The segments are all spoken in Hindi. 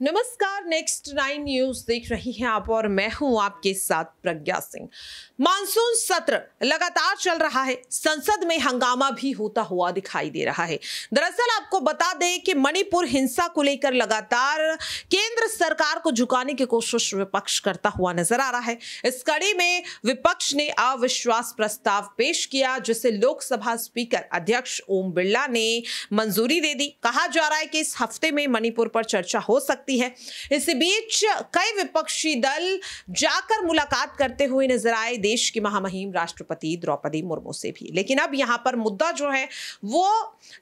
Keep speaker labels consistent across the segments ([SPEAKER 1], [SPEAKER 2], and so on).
[SPEAKER 1] नमस्कार, नेक्स्ट 9 न्यूज देख रही हैं आप और मैं हूं आपके साथ प्रज्ञा सिंह। मानसून सत्र लगातार चल रहा है, संसद में हंगामा भी होता हुआ दिखाई दे रहा है। दरअसल आपको बता दें कि मणिपुर हिंसा को लेकर लगातार केंद्र सरकार को झुकाने की कोशिश विपक्ष करता हुआ नजर आ रहा है। इस कड़ी में विपक्ष ने अविश्वास प्रस्ताव पेश किया, जिसे लोकसभा स्पीकर अध्यक्ष ओम बिरला ने मंजूरी दे दी। कहा जा रहा है कि इस हफ्ते में मणिपुर पर चर्चा हो सकती है। इसी बीच कई विपक्षी दल जाकर मुलाकात करते हुए नजर आए देश की महामहिम राष्ट्रपति द्रौपदी मुर्मू से भी। लेकिन अब यहां पर मुद्दा जो है वो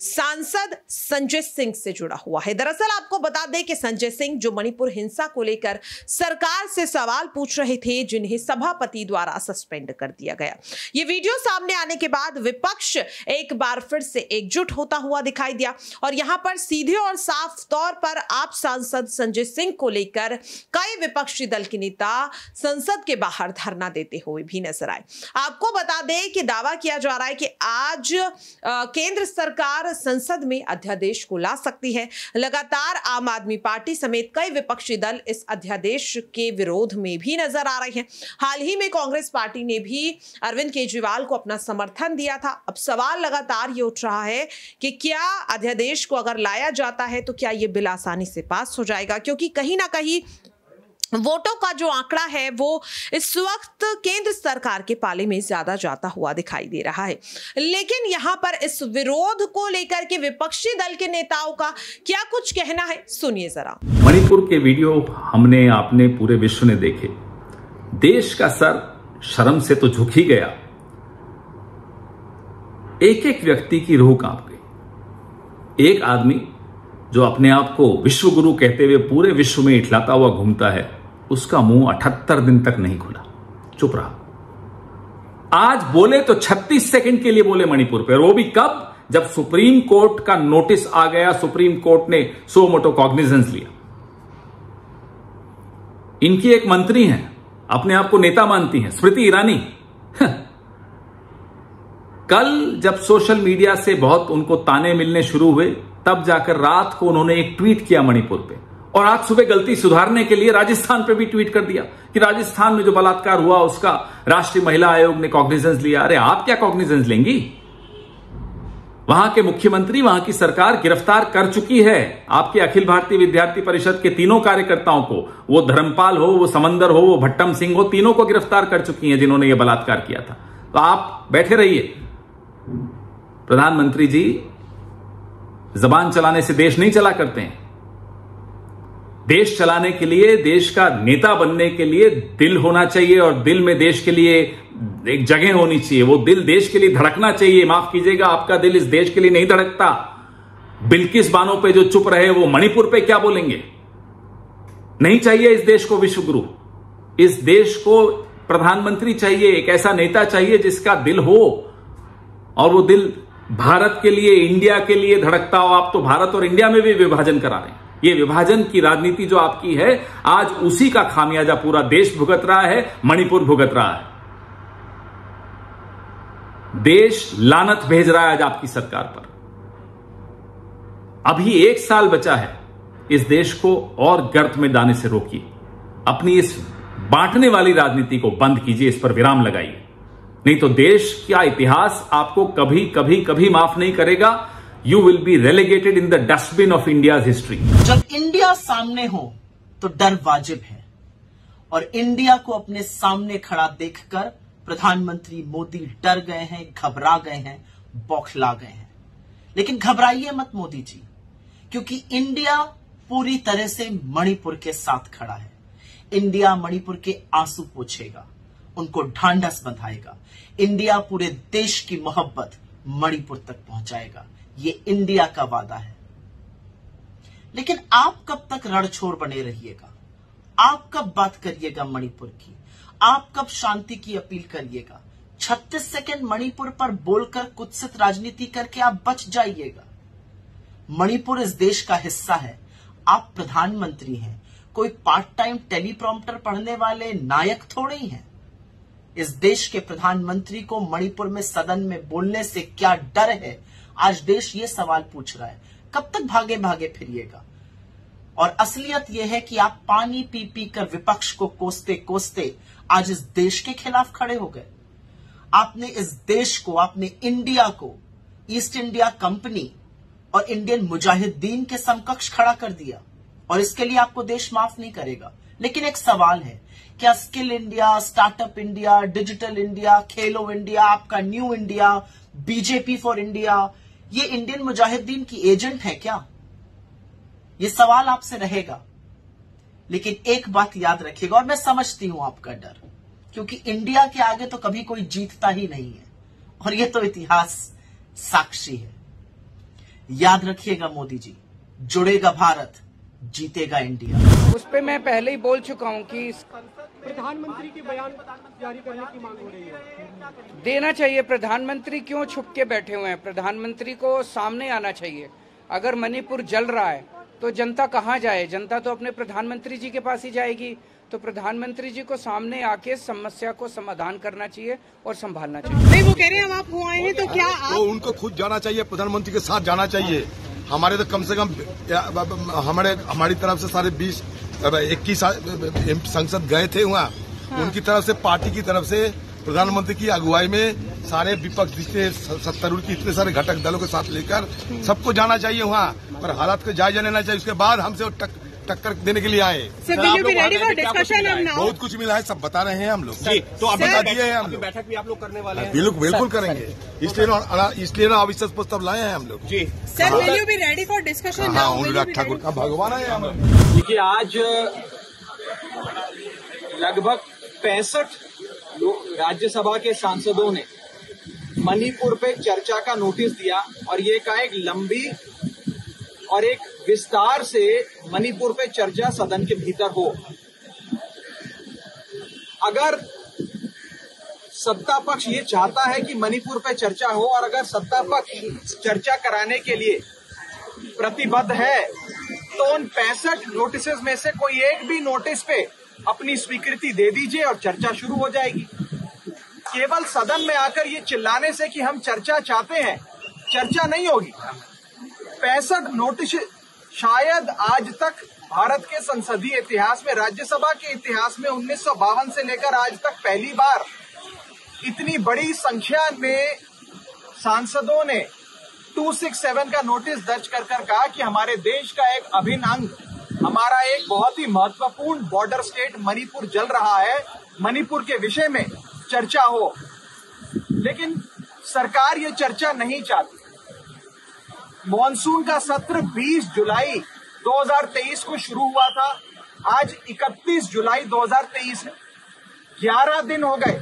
[SPEAKER 1] सांसद संजय सिंह से जुड़ा हुआ है। दरअसल आपको बता दें कि संजय सिंह जो मणिपुर हिंसा को लेकर सरकार से सवाल पूछ रहे थे, जिन्हें सभापति द्वारा सस्पेंड कर दिया गया। ये वीडियो सामने आने के बाद विपक्ष एक बार फिर से एकजुट होता हुआ दिखाई दिया और यहां पर सीधे और साफ तौर पर आप सांसद संजय सिंह को लेकर कई विपक्षी दल के नेता संसद के बाहर धरना देते हुए भी नजर आए। आपको बता दें कि दावा किया जा रहा है कि आज केंद्र सरकार संसद में अध्यादेश को ला सकती है। लगातार आम आदमी पार्टी समेत कई विपक्षी दल इस अध्यादेश के विरोध में भी नजर आ रहे हैं। हाल ही में कांग्रेस पार्टी ने भी अरविंद केजरीवाल को अपना समर्थन दिया था। अब सवाल लगातार ये उठ रहा है कि क्या अध्यादेश को अगर लाया जाता है तो क्या ये बिल आसानी से पास हो जाएगा, क्योंकि कहीं ना कहीं वोटों का जो आंकड़ा है वो इस वक्त केंद्र सरकार के पाले में ज्यादा जाता हुआ दिखाई दे रहा है। लेकिन यहां पर इस विरोध को लेकर के विपक्षी दल के नेताओं का क्या कुछ कहना है, सुनिए जरा।
[SPEAKER 2] मणिपुर के वीडियो हमने आपने पूरे विश्व ने देखे। देश का सर शर्म से तो झुक ही गया। एक एक व्यक्ति की रूह कांप गई। एक आदमी जो अपने आप को विश्व गुरु कहते हुए पूरे विश्व में इठलाता हुआ घूमता है, उसका मुंह 78 दिन तक नहीं खुला, चुप रहा। आज बोले तो 36 सेकंड के लिए बोले मणिपुर पे, और वो भी कब? जब सुप्रीम कोर्ट का नोटिस आ गया, सुप्रीम कोर्ट ने सो मोटो कॉग्निजेंस लिया। इनकी एक मंत्री हैं, अपने आप को नेता मानती हैं, स्मृति ईरानी। कल जब सोशल मीडिया से बहुत उनको ताने मिलने शुरू हुए, तब जाकर रात को उन्होंने एक ट्वीट किया मणिपुर पे, और आज सुबह गलती सुधारने के लिए राजस्थान पे भी ट्वीट कर दिया कि राजस्थान में जो बलात्कार हुआ उसका राष्ट्रीय महिला आयोग ने कॉग्निजेंस लिया। अरे आप क्या कॉग्निजेंस लेंगी? वहां के मुख्यमंत्री, वहां की सरकार गिरफ्तार कर चुकी है आपके अखिल भारतीय विद्यार्थी परिषद के तीनों कार्यकर्ताओं को। वो धर्मपाल हो, वो समंदर हो, वो भट्टम सिंह हो, तीनों को गिरफ्तार कर चुकी हैं जिन्होंने यह बलात्कार किया था। तो आप बैठे रहिए। प्रधानमंत्री जी जबान चलाने से देश नहीं चला करते हैं। देश चलाने के लिए, देश का नेता बनने के लिए दिल होना चाहिए, और दिल में देश के लिए एक जगह होनी चाहिए। वो दिल देश के लिए धड़कना चाहिए। माफ कीजिएगा, आपका दिल इस देश के लिए नहीं धड़कता। बिल्किस बानो पे जो चुप रहे, वो मणिपुर पे क्या बोलेंगे? नहीं चाहिए इस देश को विश्व गुरु। इस देश को प्रधानमंत्री चाहिए, एक ऐसा नेता चाहिए जिसका दिल हो, और वो दिल भारत के लिए, इंडिया के लिए धड़कता हो। आप तो भारत और इंडिया में भी विभाजन करा रहे हैं। ये विभाजन की राजनीति जो आपकी है, आज उसी का खामियाजा पूरा देश भुगत रहा है, मणिपुर भुगत रहा है। देश लानत भेज रहा है आज आपकी सरकार पर। अभी 1 साल बचा है। इस देश को और गर्त में दाने से रोकिए। अपनी इस बांटने वाली राजनीति को बंद कीजिए, इस पर विराम लगाइए, नहीं तो देश का इतिहास आपको कभी कभी कभी माफ नहीं करेगा। You will be relegated in the dustbin of India's history.
[SPEAKER 3] जब इंडिया सामने हो तो डर वाजिब है, और इंडिया को अपने सामने खड़ा देखकर प्रधानमंत्री मोदी डर गए हैं, घबरा गए हैं, बौखला गए हैं। लेकिन घबराइए मत मोदी जी, क्योंकि इंडिया पूरी तरह से मणिपुर के साथ खड़ा है। इंडिया मणिपुर के आंसू पोंछेगा, उनको ढांढस बंधाएगा। इंडिया पूरे देश की मोहब्बत मणिपुर तक पहुंचाएगा। ये इंडिया का वादा है। लेकिन आप कब तक रणछोड़ बने रहिएगा? आप कब बात करिएगा मणिपुर की? आप कब शांति की अपील करिएगा? 36 सेकंड मणिपुर पर बोलकर कुत्सित राजनीति करके आप बच जाइएगा। मणिपुर इस देश का हिस्सा है। आप प्रधानमंत्री हैं, कोई पार्ट टाइम टेलीप्रॉम्प्टर पढ़ने वाले नायक थोड़े ही हैं। इस देश के प्रधानमंत्री को मणिपुर में सदन में बोलने से क्या डर है? आज देश ये सवाल पूछ रहा है। कब तक भागे भागे फिरिएगा? और असलियत यह है कि आप पानी पी पी कर विपक्ष को कोसते कोसते आज इस देश के खिलाफ खड़े हो गए। आपने इस देश को, आपने इंडिया को ईस्ट इंडिया कंपनी और इंडियन मुजाहिदीन के समकक्ष खड़ा कर दिया और इसके लिए आपको देश माफ नहीं करेगा। लेकिन एक सवाल है, क्या skill India, startup India, digital India, खेलो इंडिया, आपका new India, BJP for India, ये इंडियन मुजाहिदीन की एजेंट है क्या? ये सवाल आपसे रहेगा। लेकिन एक बात याद रखिएगा, और मैं समझती हूं आपका डर, क्योंकि इंडिया के आगे तो कभी कोई जीतता ही नहीं है और ये तो इतिहास साक्षी है। याद रखिएगा मोदी जी, जुड़ेगा भारत, जीतेगा इंडिया।
[SPEAKER 4] उस पे मैं पहले ही बोल चुका हूं कि
[SPEAKER 5] प्रधानमंत्री की बयान जारी करने की मांग हो रही है।
[SPEAKER 4] देना चाहिए। प्रधानमंत्री क्यों छुप के बैठे हुए हैं? प्रधानमंत्री को सामने आना चाहिए। अगर मणिपुर जल रहा है तो जनता कहाँ जाए? जनता तो अपने प्रधानमंत्री जी के पास ही जाएगी। तो प्रधानमंत्री जी को सामने आके समस्या को समाधान करना चाहिए और संभालना चाहिए।
[SPEAKER 5] नहीं, वो कह रहे हैं हम आप हुए आए हैं तो क्या आप...
[SPEAKER 6] तो उनको खुद जाना चाहिए, प्रधानमंत्री के साथ जाना चाहिए। हमारे तो कम से कम हमारी तरफ से सारे 21 संसद गए थे वहाँ। हाँ। उनकी तरफ से, पार्टी की तरफ से, प्रधानमंत्री की अगुवाई में सारे विपक्ष जितने 70 की इतने सारे घटक दलों के साथ लेकर सबको जाना चाहिए वहाँ पर, हालात का जायजा लेना चाहिए। उसके बाद हमसे टक्कर देने के लिए आए। बहुत कुछ मिला है, सब बता रहे हैं हम लोग जी। तो आप बता दिए हैं, हम लोग बैठक भी आप लोग करने वाले हैं। बिल्कुल करेंगे, इसलिए ना अविश्वास प्रस्ताव लाए हैं हम लोग जी।
[SPEAKER 5] Sir, will you be ready for discussion?
[SPEAKER 6] हाँ, अनुराग ठाकुर का भगवान है हम।
[SPEAKER 7] देखिए, आज लगभग 65 राज्यसभा के सांसदों ने मणिपुर पे चर्चा का नोटिस दिया और ये का एक लंबी और एक विस्तार से मणिपुर पे चर्चा सदन के भीतर हो। अगर सत्ता पक्ष ये चाहता है कि मणिपुर पे चर्चा हो और अगर सत्ता पक्ष चर्चा कराने के लिए प्रतिबद्ध है तो उन 65 नोटिसेस में से कोई एक भी नोटिस पे अपनी स्वीकृति दे दीजिए और चर्चा शुरू हो जाएगी। केवल सदन में आकर ये चिल्लाने से कि हम चर्चा चाहते हैं, चर्चा नहीं होगी। 65 नोटिस शायद आज तक भारत के संसदीय इतिहास में, राज्यसभा के इतिहास में 1952 से लेकर आज तक पहली बार इतनी बड़ी संख्या में सांसदों ने 267 का नोटिस दर्ज कर कहा कि हमारे देश का एक अभिन्न अंग, हमारा एक बहुत ही महत्वपूर्ण बॉर्डर स्टेट मणिपुर जल रहा है, मणिपुर के विषय में चर्चा हो। लेकिन सरकार ये चर्चा नहीं चाहती। मॉनसून का सत्र 20 जुलाई 2023 को शुरू हुआ था, आज 31 जुलाई 2023 है। 11 दिन हो गए।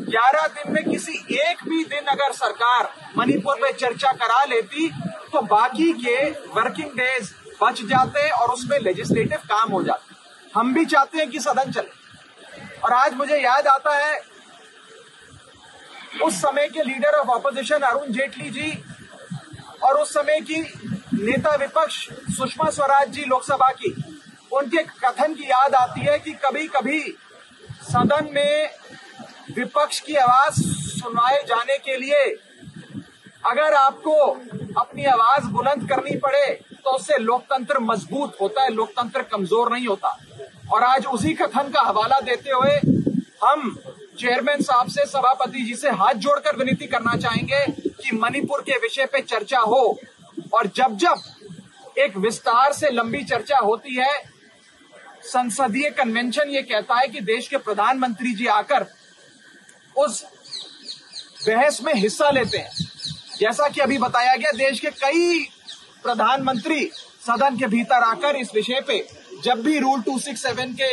[SPEAKER 7] 11 दिन में किसी एक भी दिन अगर सरकार मणिपुर पे चर्चा करा लेती तो बाकी के वर्किंग डेज बच जाते और उसमें लेजिस्लेटिव काम हो जाते। हम भी चाहते हैं कि सदन चले। और आज मुझे याद आता है उस समय के leader of opposition Arun Jaitley ji और उस समय की नेता विपक्ष सुषमा स्वराज जी लोकसभा की, उनके कथन की याद आती है कि कभी कभी सदन में विपक्ष की आवाज सुनवाए जाने के लिए अगर आपको अपनी आवाज बुलंद करनी पड़े तो उससे लोकतंत्र मजबूत होता है, लोकतंत्र कमजोर नहीं होता। और आज उसी कथन का हवाला देते हुए हम चेयरमैन साहब से, सभापति जी से हाथ जोड़कर विनती करना चाहेंगे कि मणिपुर के विषय पे चर्चा हो। और जब जब एक विस्तार से लंबी चर्चा होती है, संसदीय कन्वेंशन ये कहता है कि देश के प्रधानमंत्री जी आकर उस बहस में हिस्सा लेते हैं। जैसा कि अभी बताया गया, देश के कई प्रधानमंत्री सदन के भीतर आकर इस विषय पे जब भी रूल 267 के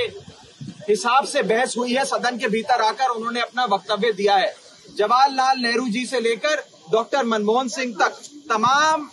[SPEAKER 7] हिसाब से बहस हुई है, सदन के भीतर आकर उन्होंने अपना वक्तव्य दिया है। जवाहरलाल नेहरू जी से लेकर डॉक्टर मनमोहन सिंह तक तमाम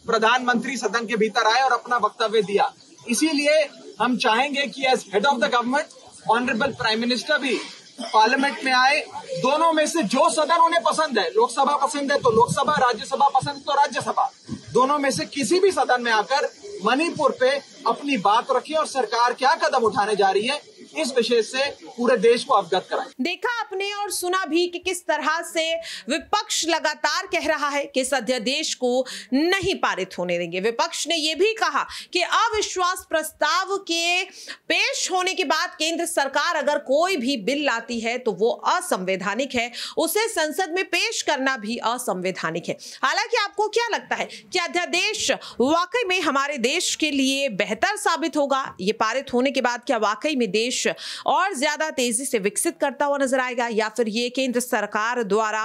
[SPEAKER 7] प्रधानमंत्री सदन के भीतर आए और अपना वक्तव्य दिया। इसीलिए हम चाहेंगे कि as head of the government honourable prime minister भी पार्लियामेंट में आए। दोनों में से जो सदन उन्हें पसंद है, लोकसभा पसंद है तो लोकसभा, राज्यसभा पसंद तो राज्यसभा, दोनों में से किसी भी सदन में आकर मणिपुर पे अपनी बात रखिए और सरकार क्या कदम उठाने जा रही है इस विषय से पूरे देश को अवगत कराएं।
[SPEAKER 1] देखा आपने और सुना भी कि किस तरह से विपक्ष लगातार कह रहा है कि इस अध्यादेश को नहीं पारित होने देंगे। विपक्ष ने यह भी कहा कि अविश्वास प्रस्ताव के पेश होने के बाद केंद्र सरकार अगर कोई भी बिल लाती है तो वो असंवैधानिक है, उसे संसद में पेश करना भी असंवैधानिक है। हालांकि आपको क्या लगता है कि अध्यादेश वाकई में हमारे देश के लिए बेहतर साबित होगा? ये पारित होने के बाद क्या वाकई में देश और ज्यादा तेजी से विकसित करता हुआ नजर आएगा, या फिर ये केंद्र सरकार द्वारा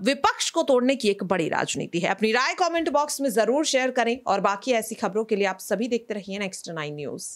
[SPEAKER 1] विपक्ष को तोड़ने की एक बड़ी राजनीति है? अपनी राय कमेंट बॉक्स में जरूर शेयर करें और बाकी ऐसी खबरों के लिए आप सभी देखते रहिए नेक्स्ट 9 न्यूज।